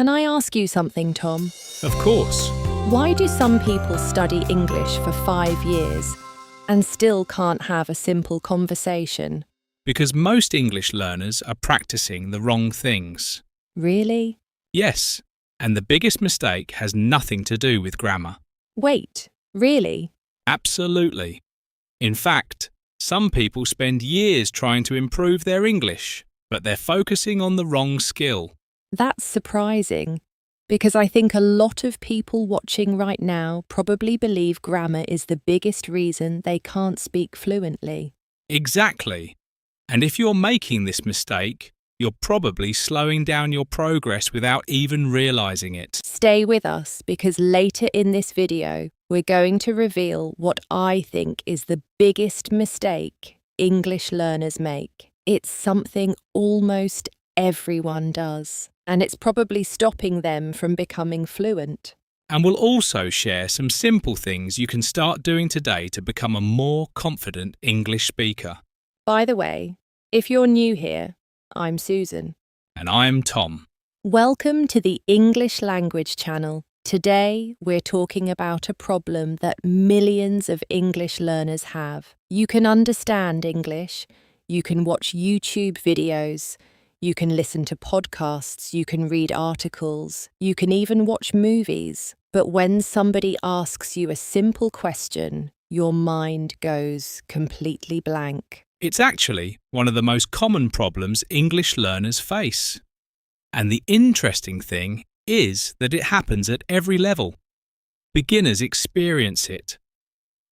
Can I ask you something, Tom? Of course. Why do some people study English for 5 years and still can't have a simple conversation? Because most English learners are practicing the wrong things. Really? Yes, and the biggest mistake has nothing to do with grammar. Wait, really? Absolutely. In fact, some people spend years trying to improve their English, but they're focusing on the wrong skill. That's surprising, because I think a lot of people watching right now probably believe grammar is the biggest reason they can't speak fluently. Exactly. And if you're making this mistake, you're probably slowing down your progress without even realizing it. Stay with us, because later in this video, we're going to reveal what I think is the biggest mistake English learners make. It's something almost everyone does, and it's probably stopping them from becoming fluent. And we'll also share some simple things you can start doing today to become a more confident English speaker. By the way, if you're new here, I'm Susan. And I'm Tom. Welcome to the English Language Channel. Today, we're talking about a problem that millions of English learners have. You can understand English, you can watch YouTube videos, you can listen to podcasts, you can read articles, you can even watch movies. But when somebody asks you a simple question, your mind goes completely blank. It's actually one of the most common problems English learners face. And the interesting thing is that it happens at every level. Beginners experience it.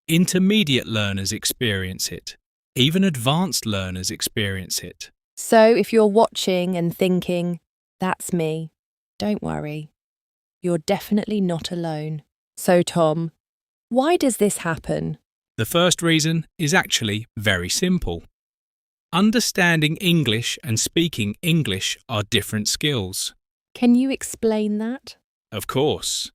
Intermediate learners experience it. Even advanced learners experience it. So if you're watching and thinking, that's me, don't worry. You're definitely not alone. So Tom, why does this happen? The first reason is actually very simple. Understanding English and speaking English are different skills. Can you explain that? Of course.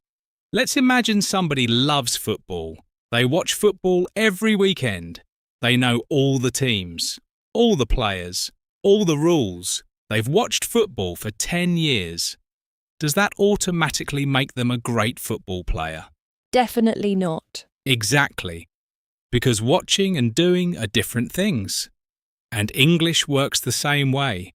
Let's imagine somebody loves football. They watch football every weekend. They know all the teams, all the players, all the rules. They've watched football for 10 years. Does that automatically make them a great football player? Definitely not. Exactly. Because watching and doing are different things. And English works the same way.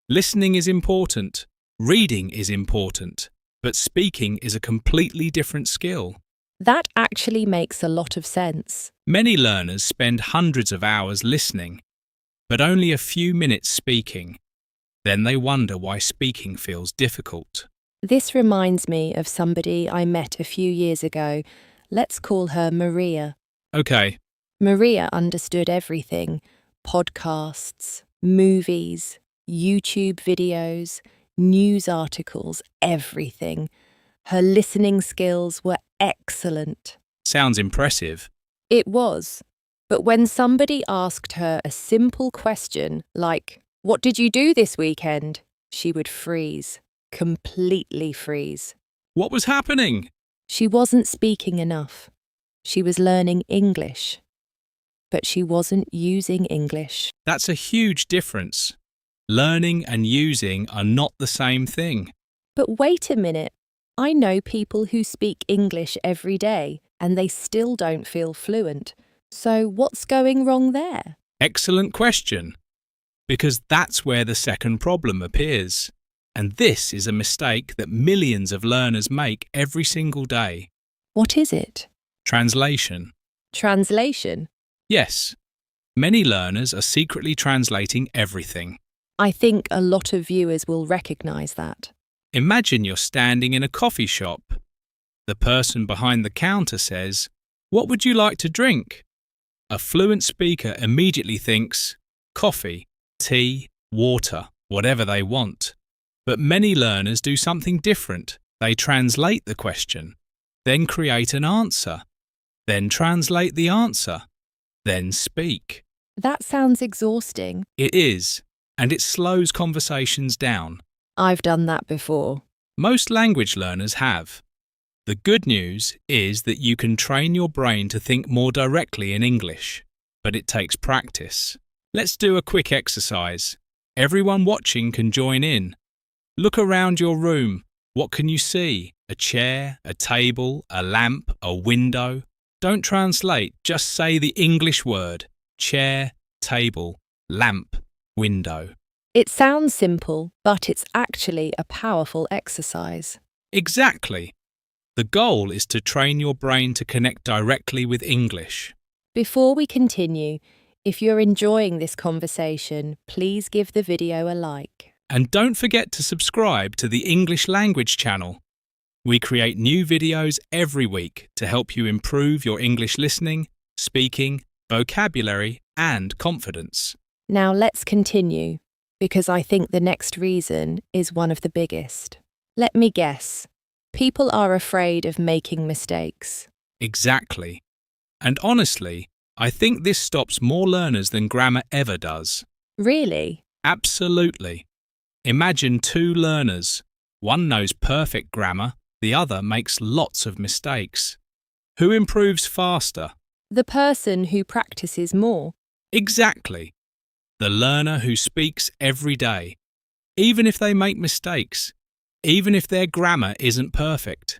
Listening is important, reading is important, but speaking is a completely different skill. That actually makes a lot of sense. Many learners spend hundreds of hours listening, but only a few minutes speaking. Then they wonder why speaking feels difficult. This reminds me of somebody I met a few years ago. Let's call her Maria. Okay. Maria understood everything: podcasts, movies, YouTube videos, news articles, everything. Her listening skills were excellent. Sounds impressive. It was. But when somebody asked her a simple question like, "What did you do this weekend?" she would freeze, completely freeze. What was happening? She wasn't speaking enough. She was learning English. But she wasn't using English. That's a huge difference. Learning and using are not the same thing. But wait a minute. I know people who speak English every day and they still don't feel fluent. So what's going wrong there? Excellent question. Because that's where the second problem appears. And this is a mistake that millions of learners make every single day. What is it? Translation. Translation? Yes. Many learners are secretly translating everything. I think a lot of viewers will recognise that. Imagine you're standing in a coffee shop. The person behind the counter says, "What would you like to drink?" A fluent speaker immediately thinks, coffee, tea, water, whatever they want. But many learners do something different. They translate the question, then create an answer, then translate the answer, then speak. That sounds exhausting. It is, and it slows conversations down. I've done that before. Most language learners have. The good news is that you can train your brain to think more directly in English, but it takes practice. Let's do a quick exercise. Everyone watching can join in. Look around your room. What can you see? A chair, a table, a lamp, a window? Don't translate, just say the English word. Chair, table, lamp, window. It sounds simple, but it's actually a powerful exercise. Exactly. The goal is to train your brain to connect directly with English. Before we continue, if you're enjoying this conversation, please give the video a like. And don't forget to subscribe to the English Language channel. We create new videos every week to help you improve your English listening, speaking, vocabulary, and confidence. Now let's continue, because I think the next reason is one of the biggest. Let me guess. People are afraid of making mistakes. Exactly. And honestly, I think this stops more learners than grammar ever does. Really? Absolutely. Imagine two learners. One knows perfect grammar, the other makes lots of mistakes. Who improves faster? The person who practices more. Exactly. The learner who speaks every day, even if they make mistakes, even if their grammar isn't perfect.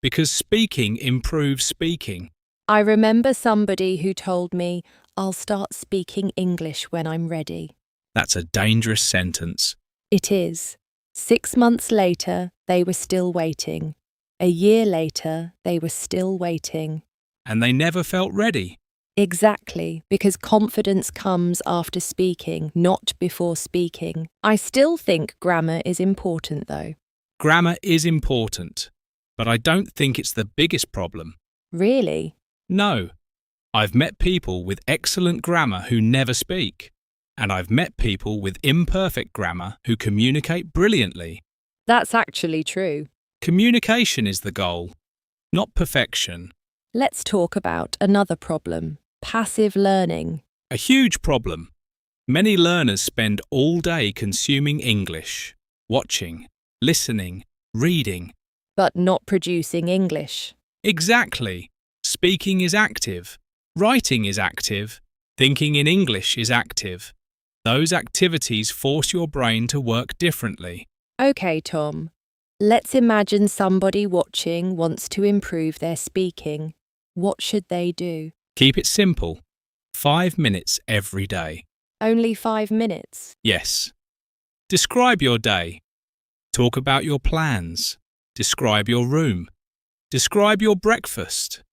Because speaking improves speaking. I remember somebody who told me, "I'll start speaking English when I'm ready." That's a dangerous sentence. It is. 6 months later, they were still waiting. A year later, they were still waiting. And they never felt ready. Exactly, because confidence comes after speaking, not before speaking. I still think grammar is important, though. Grammar is important, but I don't think it's the biggest problem. Really? No. I've met people with excellent grammar who never speak, and I've met people with imperfect grammar who communicate brilliantly. That's actually true. Communication is the goal, not perfection. Let's talk about another problem: passive learning. A huge problem. Many learners spend all day consuming English, watching, listening, reading. But not producing English. Exactly. Speaking is active. Writing is active. Thinking in English is active. Those activities force your brain to work differently. Okay, Tom. Let's imagine somebody watching wants to improve their speaking. What should they do? Keep it simple. 5 minutes every day. Only 5 minutes. Yes. Describe your day. Talk about your plans. Describe your room. Describe your breakfast.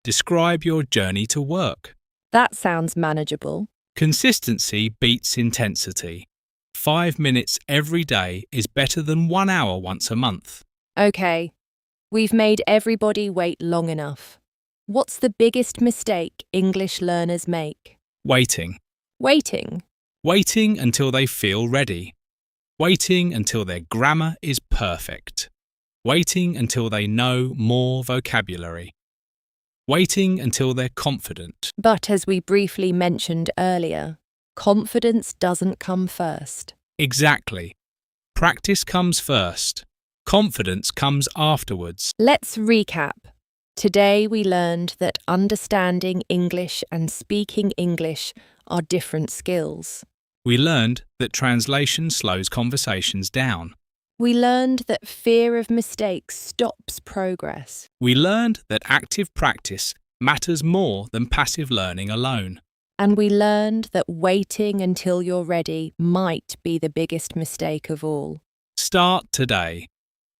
Describe your journey to work. That sounds manageable. Consistency beats intensity. 5 minutes every day is better than 1 hour once a month. Okay, we've made everybody wait long enough. What's the biggest mistake English learners make? Waiting. Waiting. Waiting until they feel ready. Waiting until their grammar is perfect. Waiting until they know more vocabulary. Waiting until they're confident. But as we briefly mentioned earlier, confidence doesn't come first. Exactly. Practice comes first. Confidence comes afterwards. Let's recap. Today we learned that understanding English and speaking English are different skills. We learned that translation slows conversations down. We learned that fear of mistakes stops progress. We learned that active practice matters more than passive learning alone. And we learned that waiting until you're ready might be the biggest mistake of all. Start today.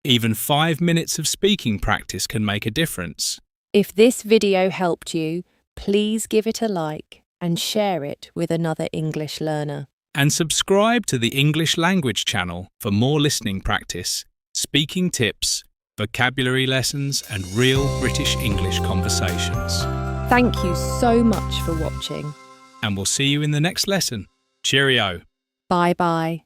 Even 5 minutes of speaking practice can make a difference. If this video helped you, please give it a like and share it with another English learner. And subscribe to the English Language channel for more listening practice, speaking tips, vocabulary lessons, and real British English conversations. Thank you so much for watching. And we'll see you in the next lesson. Cheerio. Bye-bye.